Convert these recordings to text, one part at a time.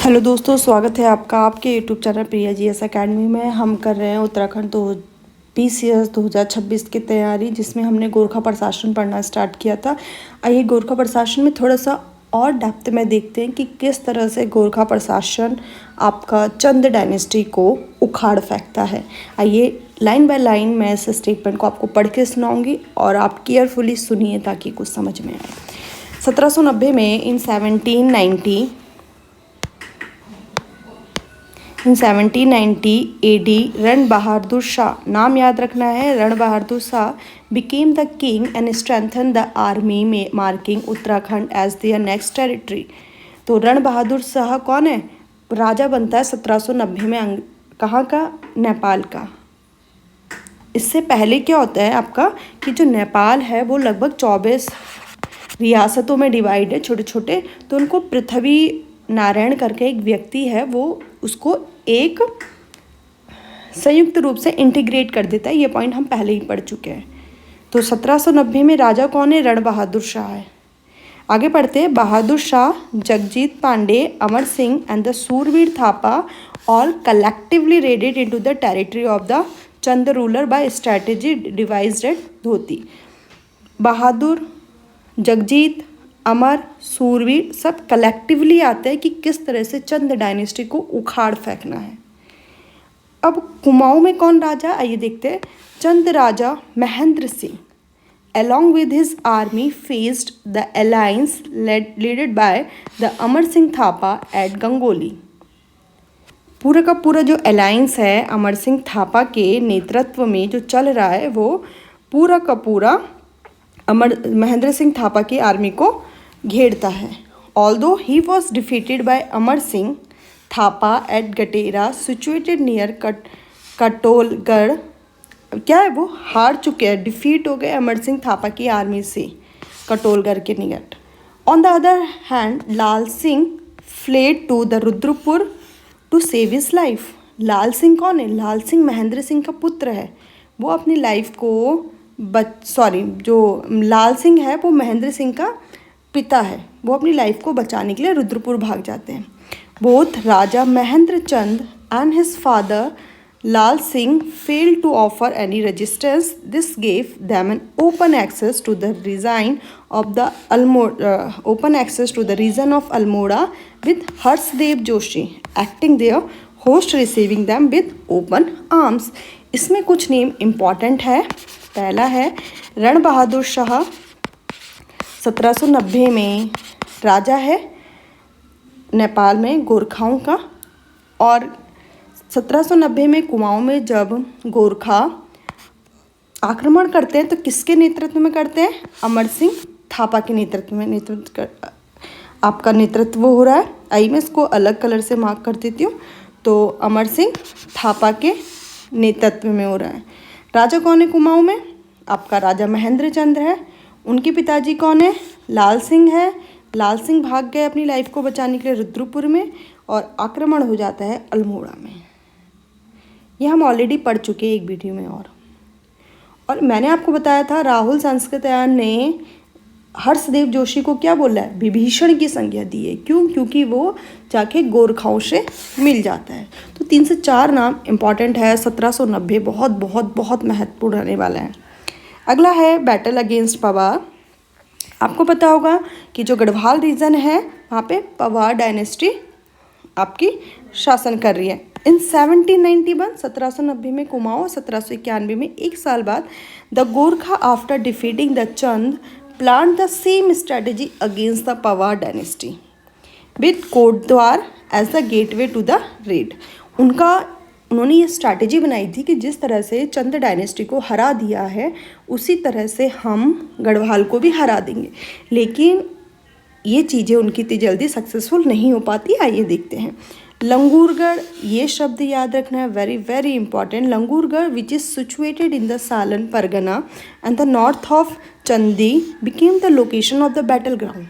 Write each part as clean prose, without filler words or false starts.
Hello दोस्तों, स्वागत है आपका आपके यूट्यूब चैनल प्रिया जीएस एकेडमी में। हम कर रहे हैं उत्तराखंड 2026 की तैयारी, जिसमें हमने गोरखा प्रशासन पढ़ना स्टार्ट किया था। आइए गोरखा प्रशासन में थोड़ा सा और डेप्थ में देखते हैं कि किस तरह से गोरखा प्रशासन आपका चंद डायनेस्टी को उखाड़ फेंकता है। आइए लाइन बाय लाइन मैं इस स्टेटमेंट को आपको पढ़ के सुनाऊंगी और आप केयरफुली सुनिए ताकि कुछ समझ में आए। 1790 में इन 1790 AD रण बहादुर शाह, नाम याद रखना है, रण Bahadur Shah became the king and strengthened the army marking Uttarakhand as their next territory। तो रण बहादुर शाह कौन है? राजा बनता है 1790 में। कहाँ का? नेपाल का। इससे पहले क्या होता है आपका कि जो नेपाल है वो लगभग 24 रियासतों में डिवाइड है, छोटे छोटे। तो उनको पृथ्वी नारायण करके एक व्यक्ति है, वो उसको एक संयुक्त रूप से इंटीग्रेट कर देता है। ये पॉइंट हम पहले ही पढ़ चुके हैं। तो 1790 में राजा कौन है? रण बहादुर शाह है। आगे पढ़ते हैं। Bahadur Shah, Jagjit Pande, Amar Singh and the Surveer Thapa all collectively raided into the territory of the Chand ruler by strategy devised at Dhoti. Bahadur, Jagjit, Amar, Surveer सब कलेक्टिवली आते हैं कि किस तरह से चंद डायनेस्टी को उखाड़ फेंकना है। अब कुमाऊं में कौन राजा? आइए देखते हैं। चंद राजा Mahendra Singh along with his army faced the alliance led by the Amar Singh Thapa at Gangoli. पूरा का पूरा जो अलायंस है अमर सिंह थापा के नेतृत्व में जो चल रहा है, वो पूरा का पूरा महेंद्र सिंह थापा की आर्मी को घेरता है। Although he was defeated by Amar Singh Thapa at Gatera situated near Katolgarh. क्या है? वो हार चुके हैं, डिफीट हो गए अमर सिंह थापा की आर्मी से कटोलगढ़ के निकट। On the other hand Lal Singh fled to the Rudrapur to save his life. Lal Singh कौन है? लाल सिंह महेंद्र सिंह का पुत्र है। वो अपनी लाइफ को जो लाल सिंह है वो महेंद्र सिंह का पिता है। वो अपनी लाइफ को बचाने के लिए रुद्रपुर भाग जाते हैं। Both Raja Mahendra Chand and his father Lal Singh failed to offer any resistance. This gave them an open access to the region of Almora with Harshdev Joshi acting their host receiving them with open arms. इसमें कुछ नेम इम्पॉर्टेंट है। पहला है रण बहादुर शाह, 1790 में राजा है नेपाल में गोरखाओं का। और 1790 में कुमाऊं में जब गोरखा आक्रमण करते हैं तो किसके नेतृत्व में करते हैं? अमर सिंह थापा के नेतृत्व में आपका नेतृत्व हो रहा है। आइए मैं इसको अलग कलर से मार्क कर देती हूँ। तो अमर सिंह थापा के नेतृत्व में हो रहा है। राजा कौन है कुमाऊं में? आपका राजा महेंद्र चंद्र है। उनके पिताजी कौन है? लाल सिंह है। लाल सिंह भाग गए अपनी लाइफ को बचाने के लिए रुद्रपुर में और आक्रमण हो जाता है अल्मोड़ा में। ये हम ऑलरेडी पढ़ चुके हैं एक वीडियो में। और मैंने आपको बताया था राहुल संस्कृतयान ने हर्षदेव जोशी को क्या बोला है? विभीषण की संज्ञा दी है। क्यों? क्योंकि वो जाके गोरखाओं से मिल जाता है। तो 3 से 4 नाम इम्पॉर्टेंट है। 1790 बहुत बहुत बहुत महत्वपूर्ण रहने वाला है। अगला है बैटल अगेंस्ट पवार। आपको पता होगा कि जो गढ़वाल रीजन है वहाँ पे पवार डायनेस्टी आपकी शासन कर रही है। इन 1790 में कुमाऊं, 1791 में, एक साल बाद the Gorkha after defeating the Chand plan the same strategy against the Pawar dynasty with Kotdwar as the gateway to the raid. उन्होंने ये स्ट्रैटेजी बनाई थी कि जिस तरह से चंद डायनेस्टी को हरा दिया है उसी तरह से हम गढ़वाल को भी हरा देंगे। लेकिन ये चीज़ें उनकी इतनी जल्दी सक्सेसफुल नहीं हो पाती। आइए देखते हैं। लंगूरगढ़, ये शब्द याद रखना है, very very important. Langurgarh which is situated in the Salan pargana and the north of Chandi became the location of the battleground.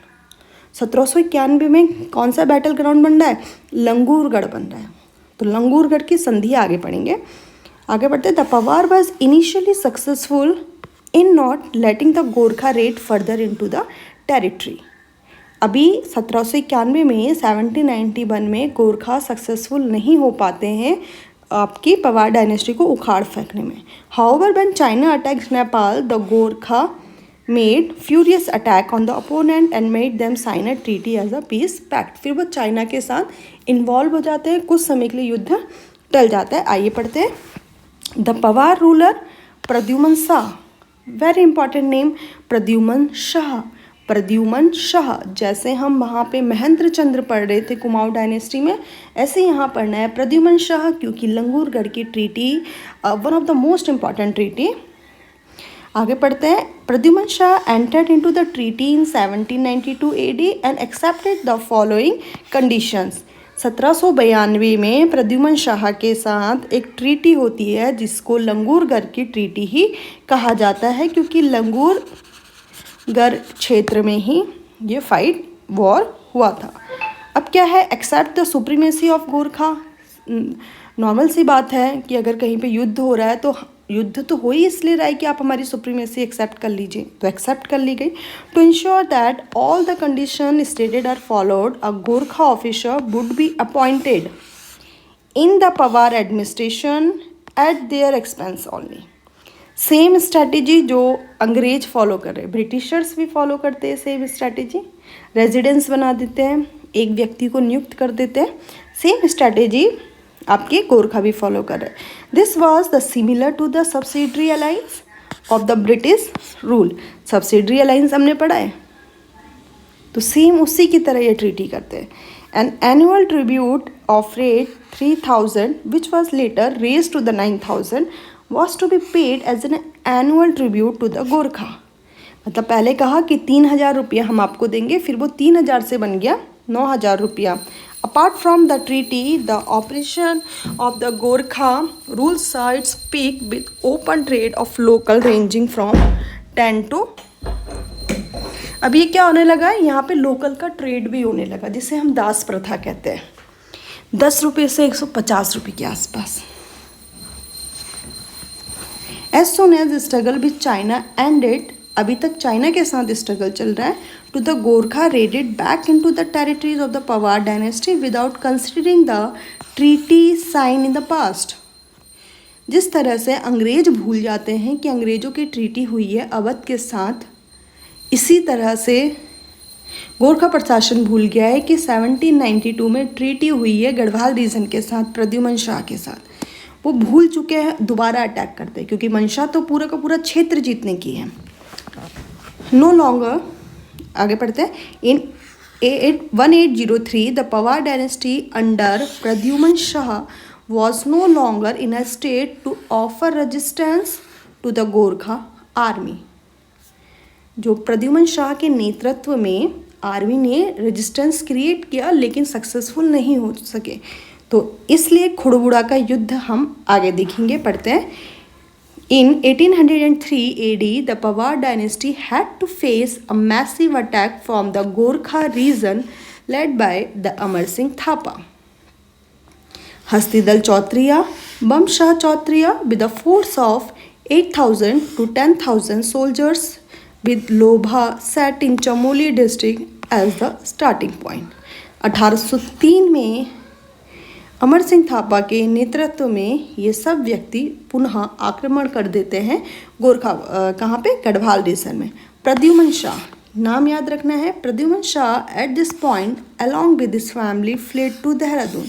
1791 में कौन सा बैटल ग्राउंड बन रहा है? लंगूरगढ़ बन रहा है। तो लंगूरगढ़ की संधि आगे पढ़ेंगे। आगे बढ़ते। The Pawar was initially successful in not letting the Gorkha red further into the territory. अभी 1791 में 1791 में गोरखा सक्सेसफुल नहीं हो पाते हैं आपकी पवार डायनेस्टी को उखाड़ फेंकने में। However when China attacks Nepal the Gorkha made furious attack on the opponent and made them sign a treaty as a peace pact. फिर वो चाइना के साथ इन्वॉल्व हो जाते हैं, कुछ समय के लिए युद्ध टल जाता है। आइए पढ़ते हैं। The Pawar ruler Pradyuman Shah, very important name, Pradyuman Shah. Pradyuman Shah, जैसे हम वहाँ पे महेंद्र चंद्र पढ़ रहे थे कुमाऊं डायनेस्टी में, ऐसे यहाँ पढ़ना है प्रद्युमन शाह, क्योंकि लंगूरगढ़ की treaty one of the most important treaty. आगे पढ़ते हैं। Pradyuman Shah entered into the treaty in 1792 AD and accepted the following conditions. 1792 में प्रद्युमन शाह के साथ एक ट्रीटी होती है जिसको लंगूरगढ़ की ट्रीटी ही कहा जाता है, क्योंकि लंगूरगढ़ क्षेत्र में ही ये फाइट वॉर हुआ था। अब क्या है, accept the supremacy of Gorkha. Normal सी बात है कि अगर कहीं पे युद्ध हो रहा है तो युद्ध तो हो ही इसलिए रहा है कि आप हमारी सुप्रीमेसी एक्सेप्ट कर लीजिए, तो एक्सेप्ट कर ली गई। To ensure that all the condition stated are followed, a Gorkha officer would be appointed in the Pawar administration at their expense only. Same strategy जो अंग्रेज फॉलो कर रहे हैं, ब्रिटिशर्स भी फॉलो करते हैं सेम स्ट्रैटेजी। रेजिडेंस बना देते हैं, एक व्यक्ति को नियुक्त कर देते हैं, सेम स्ट्रैटेजी आपके गोरखा भी फॉलो कर रहे हैं। This was the similar to the subsidiary alliance of the British rule. Subsidiary alliance हमने पढ़ा है, तो सेम उसी की तरह ये ट्रीटी करते हैं। An annual tribute of rate 3000 which was later raise to the 9000 was to be paid as an annual tribute to the Gorkha. मतलब पहले कहा कि 3000 रुपया हम आपको देंगे, फिर वो 3000 से बन गया 9000 रुपया। Apart from the treaty, the operation of the Gorkha rule sites peak with open trade of local ranging from 10 to। अब ये क्या होने लगा, यहाँ पे लोकल का ट्रेड भी होने लगा, जिसे हम दास प्रथा कहते हैं। 10 रुपये से 150 रुपये के आसपास। As soon as the struggle with China ended, अभी तक चाइना के साथ स्ट्रगल चल रहा है, to the Gorkha raided back into the territories of the Pawar dynasty without considering the treaty sign in the past. जिस तरह से अंग्रेज भूल जाते हैं कि अंग्रेजों की ट्रीटी हुई है अवध के साथ, इसी तरह से गोरखा प्रशासन भूल गया है कि 1792 में ट्रीटी हुई है गढ़वाल रीजन के साथ, प्रद्युमन शाह के साथ। वो भूल चुके हैं, दोबारा अटैक करते हैं, क्योंकि मंशा तो पूरा का पूरा क्षेत्र जीतने की है। नो लॉन्गर, आगे पढ़ते हैं। In 1803 the Pawar dynasty under Pradyuman Shah was no longer in a state to offer resistance to the Gorkha army. जो प्रद्युमन शाह के नेतृत्व में आर्मी ने रेजिस्टेंस क्रिएट किया, लेकिन सक्सेसफुल नहीं हो सके, तो इसलिए खुड़बुड़ा का युद्ध हम आगे देखेंगे। पढ़ते हैं। In 1803 AD, the Pawar dynasty had to face a massive attack from the Gorkha region led by the Amar Singh Thapa. Hastidal Chautriya, Bamshah Chautriya with a force of 8,000 to 10,000 soldiers with Lobha set in Chamoli district as the starting point. 1803 में अमर सिंह थापा के नेतृत्व में ये सब व्यक्ति पुनः आक्रमण कर देते हैं गोरखा, कहाँ पे, गढ़वाल रीजन में। प्रद्युमन शाह, नाम याद रखना है, Pradyuman Shah at this point along with this family fled to Dehradun.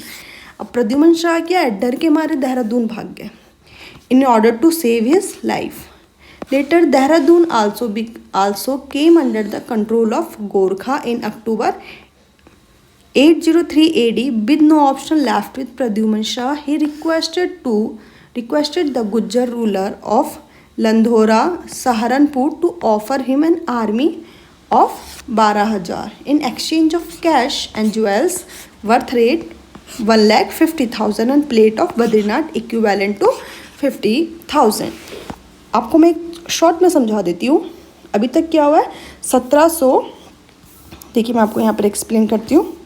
अब प्रद्युमन शाह क्या है, डर के मारे देहरादून भाग गए in order to save his life. Later Dehradun also came under the control of Gorkha in October 803 AD. With no option left with Pradyuman Shah, he requested the Gujjar ruler of Landhora Saharanpur to offer him an army of 12,000 in exchange of cash and jewels worth rate 1,50,000 and plate of Badrinath equivalent to 50,000। आपको मैं short में समझा देती हूँ। अभी तक क्या हुआ है, 1700, देखिए मैं आपको यहाँ पर एक्सप्लेन करती हूँ।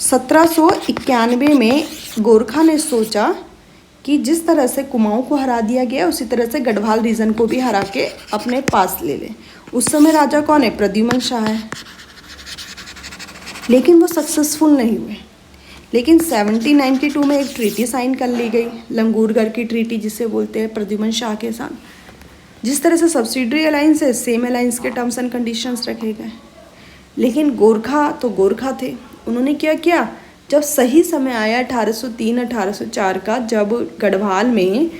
1791 में गोरखा ने सोचा कि जिस तरह से कुमाऊं को हरा दिया गया उसी तरह से गढ़वाल रीजन को भी हरा के अपने पास ले लें। उस समय राजा कौन है? प्रद्युमन शाह है, लेकिन वो सक्सेसफुल नहीं हुए। लेकिन 1792 में एक ट्रीटी साइन कर ली गई, लंगूरगढ़ की ट्रीटी जिसे बोलते हैं, प्रद्युमन शाह के साथ। जिस तरह से सब्सिडरी अलाइंस है, सेम अलाइंस के टर्म्स एंड कंडीशंस रखे गए। लेकिन गोरखा तो गोरखा थे, उन्होंने क्या किया, जब सही समय आया 1803-1804 का, जब गढ़वाल में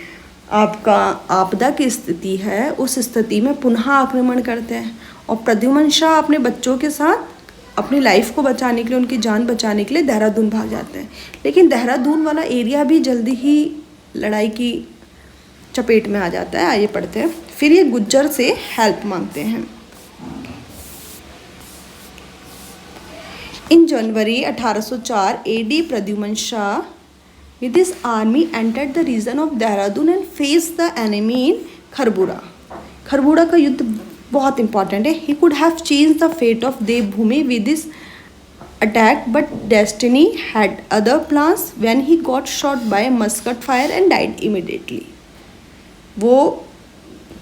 आपका आपदा की स्थिति है, उस स्थिति में पुनः आक्रमण करते हैं और प्रद्युमन शाह अपने बच्चों के साथ अपनी लाइफ को बचाने के लिए, उनकी जान बचाने के लिए देहरादून भाग जाते हैं। लेकिन देहरादून वाला एरिया भी जल्दी ही लड़ाई की चपेट में आ जाता है। आइए पढ़ते हैं। फिर ये गुज्जर से हेल्प मांगते हैं। In January 1804 AD, Pradyuman Shah with his army entered the region of Dehradun and faced the enemy in Kharbura. खरबूड़ा का युद्ध बहुत इंपॉर्टेंट है। He could have changed the fate of Devbhoomi with his attack, but destiny had other plans when he got shot by musket fire and died immediately. वो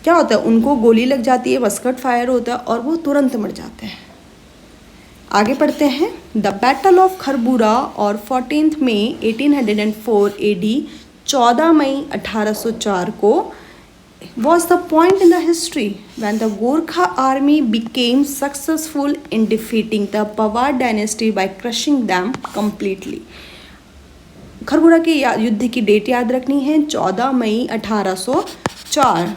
क्या होता है, उनको गोली लग जाती है, मस्कट फायर होता है और वो तुरंत मर जाते हैं। आगे पढ़ते हैं। द बैटल ऑफ खरबूरा और 14 मई 1804 AD, 14 मई 1804 को was the point in the history when the Gorkha army became successful in defeating the Pawar dynasty by crushing them completely. खरबूरा के युद्ध की डेट याद रखनी है, 14 मई 1804।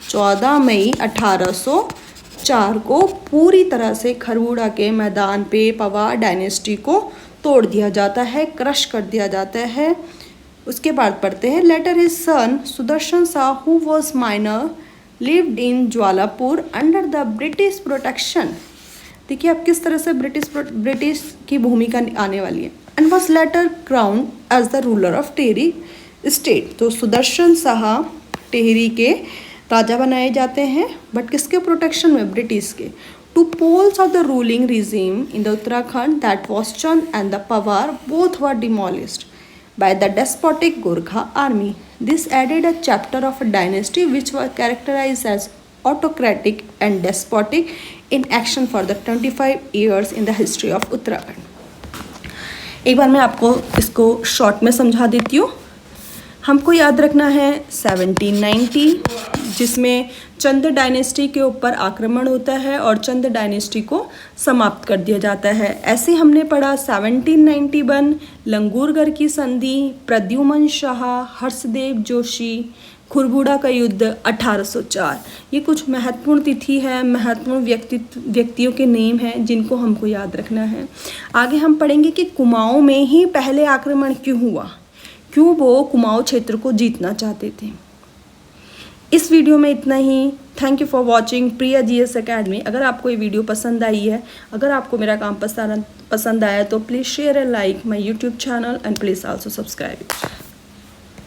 14 मई 1804 को पूरी तरह से खरबूड़ा के मैदान पे पवार डायनेस्टी को तोड़ दिया जाता है, क्रश कर दिया जाता है। उसके बाद पढ़ते हैं। Later his son Sudarshan Shah who was minor lived in Jwalapur under the British protection. देखिए अब किस तरह से ब्रिटिश की भूमिका आने वाली है। And was later crown as the ruler of Tehri state. तो सुदर्शन शाह टेहरी के राजा बनाए जाते हैं, बट किसके प्रोटेक्शन में? ब्रिटिश के। Two poles of the ruling regime in the Uttarakhand that was Chand and the Pawar both were demolished by the despotic Gorkha army. This added a chapter of a dynasty which were characterized as autocratic and despotic in action for the 25 years in the history of Uttarakhand. एक बार मैं आपको इसको short में समझा देती हूँ। हमको याद रखना है 1790, जिसमें चंद डायनेस्टी के ऊपर आक्रमण होता है और चंद डायनेस्टी को समाप्त कर दिया जाता है। ऐसे हमने पढ़ा 1791 लंगूरगढ़ की संधि, प्रद्युमन शाह, हर्षदेव जोशी, खरबूड़ा का युद्ध 1804। ये कुछ महत्वपूर्ण तिथि है, महत्वपूर्ण व्यक्तियों के नेम हैं जिनको हमको याद रखना है। आगे हम पढ़ेंगे कि कुमाऊं में ही पहले आक्रमण क्यों हुआ, क्यों वो कुमाऊं क्षेत्र को जीतना चाहते थे। इस वीडियो में इतना ही। Thank you for watching Priya GS academy. अगर आपको ये वीडियो पसंद आई है, अगर आपको मेरा काम पसंद आया तो please share and like my YouTube channel and please also subscribe it.